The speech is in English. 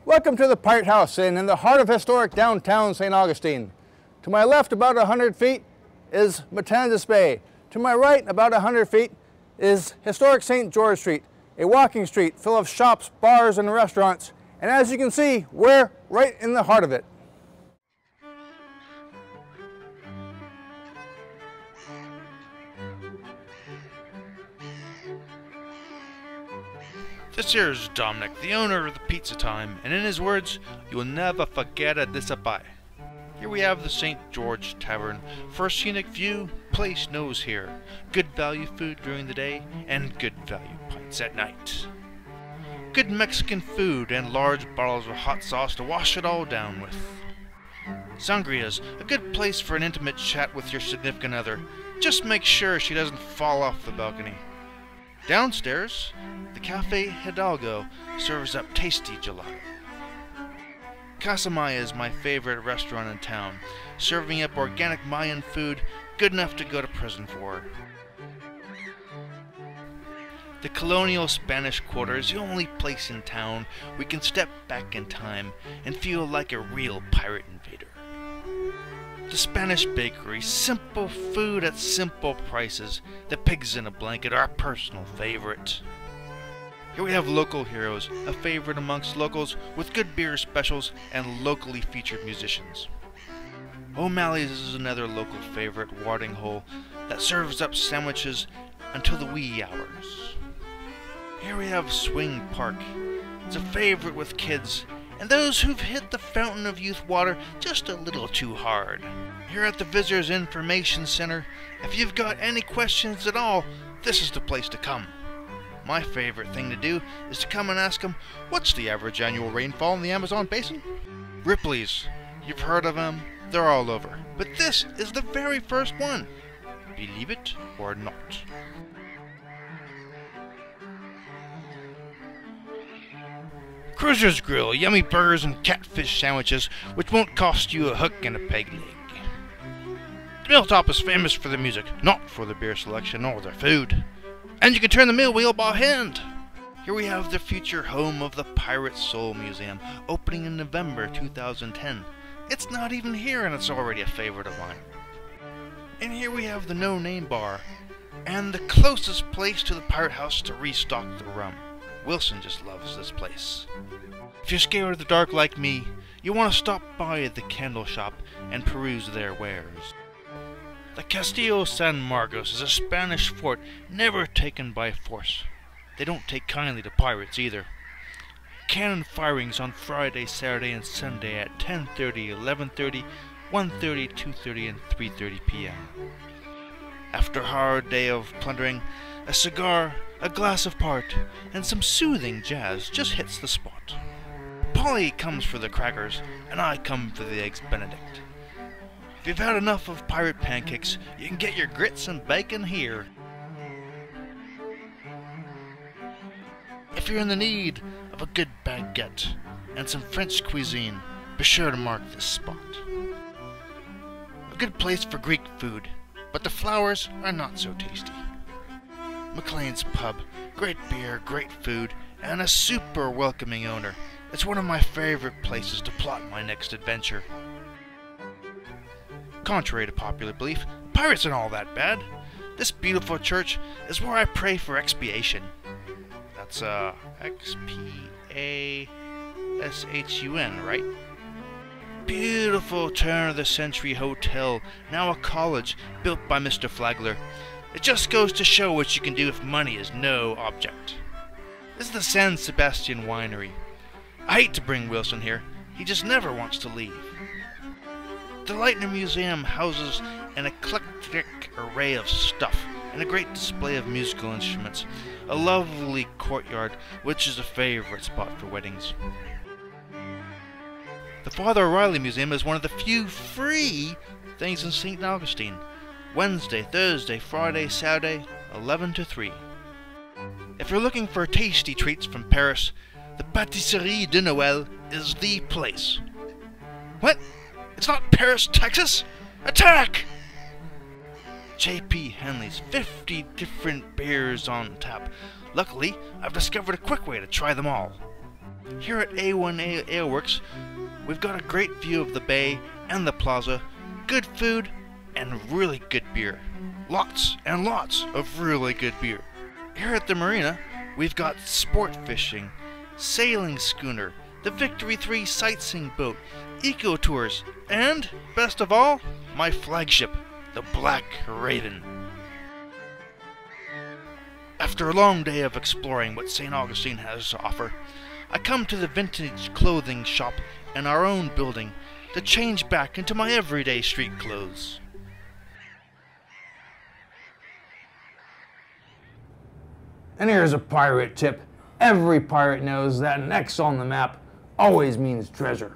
Welcome to the Pirate House Inn in the heart of historic downtown St. Augustine. To my left, about 100 feet, is Matanzas Bay. To my right, about 100 feet, is historic St. George Street, a walking street full of shops, bars, and restaurants. And as you can see, we're right in the heart of it. This here is Dominic, the owner of the Pizza Time, and in his words, you will never forget a disappoint. Here we have the St. George Tavern. For a scenic view, place knows here. Good value food during the day, and good value pints at night. Good Mexican food and large bottles of hot sauce to wash it all down with. Sangria's a good place for an intimate chat with your significant other. Just make sure she doesn't fall off the balcony. Downstairs, the Cafe Hidalgo serves up tasty gelato. Casa Maya is my favorite restaurant in town, serving up organic Mayan food good enough to go to prison for. The colonial Spanish Quarter is the only place in town we can step back in time and feel like a real pirate invader. The Spanish Bakery, simple food at simple prices. The pigs in a blanket are a personal favorite. Here we have Local Heroes, a favorite amongst locals with good beer specials and locally featured musicians. O'Malley's is another local favorite watering hole that serves up sandwiches until the wee hours. Here we have Swing Park. It's a favorite with kids and those who've hit the fountain of youth water just a little too hard. Here at the Visitors Information Center, if you've got any questions at all, this is the place to come. My favorite thing to do is to come and ask them, what's the average annual rainfall in the Amazon basin? Ripley's, you've heard of them, they're all over. But this is the very first one. Believe it or not. Cruiser's Grill, yummy burgers and catfish sandwiches, which won't cost you a hook and a peg leg. The Milltop is famous for the music, not for the beer selection or their food. And you can turn the mill wheel by hand. Here we have the future home of the Pirate Soul Museum, opening in November 2010. It's not even here and it's already a favorite of mine. And here we have the No Name Bar, and the closest place to the Pirate House to restock the rum. Wilson just loves this place. If you're scared of the dark like me, you want to stop by the candle shop and peruse their wares. The Castillo San Marcos is a Spanish fort never taken by force. They don't take kindly to pirates either. Cannon firings on Friday, Saturday, and Sunday at 10:30, 11:30, 1:30, 2:30, and 3:30 p.m. After a hard day of plundering, a cigar, a glass of port, and some soothing jazz just hits the spot. Polly comes for the crackers, and I come for the Eggs Benedict. If you've had enough of pirate pancakes, you can get your grits and bacon here. If you're in the need of a good baguette and some French cuisine, be sure to mark this spot. A good place for Greek food, but the flowers are not so tasty. McLean's Pub, great beer, great food, and a super welcoming owner. It's one of my favorite places to plot my next adventure. Contrary to popular belief, pirates aren't all that bad. This beautiful church is where I pray for expiation. That's X-P-A-S-H-U-N, right? Beautiful turn-of-the-century hotel, now a college, built by Mr. Flagler. It just goes to show what you can do if money is no object. This is the San Sebastian Winery. I hate to bring Wilson here, he just never wants to leave. The Lightner Museum houses an eclectic array of stuff and a great display of musical instruments. A lovely courtyard, which is a favorite spot for weddings. The Father O'Reilly Museum is one of the few free things in St. Augustine. Wednesday, Thursday, Friday, Saturday, 11 to 3. If you're looking for tasty treats from Paris, the Pâtisserie de Noël is the place. What? It's not Paris, Texas? Attack! J.P. Henley's 50 different beers on tap. Luckily, I've discovered a quick way to try them all. Here at A1A Ale Works, we've got a great view of the bay and the plaza, good food, and really good beer. Lots and lots of really good beer. Here at the marina, we've got sport fishing, sailing schooner, the Victory 3 sightseeing boat, eco tours, and, best of all, my flagship, the Black Raven. After a long day of exploring what St. Augustine has to offer, I come to the vintage clothing shop in our own building to change back into my everyday street clothes. And here's a pirate tip. Every pirate knows that an X on the map always means treasure.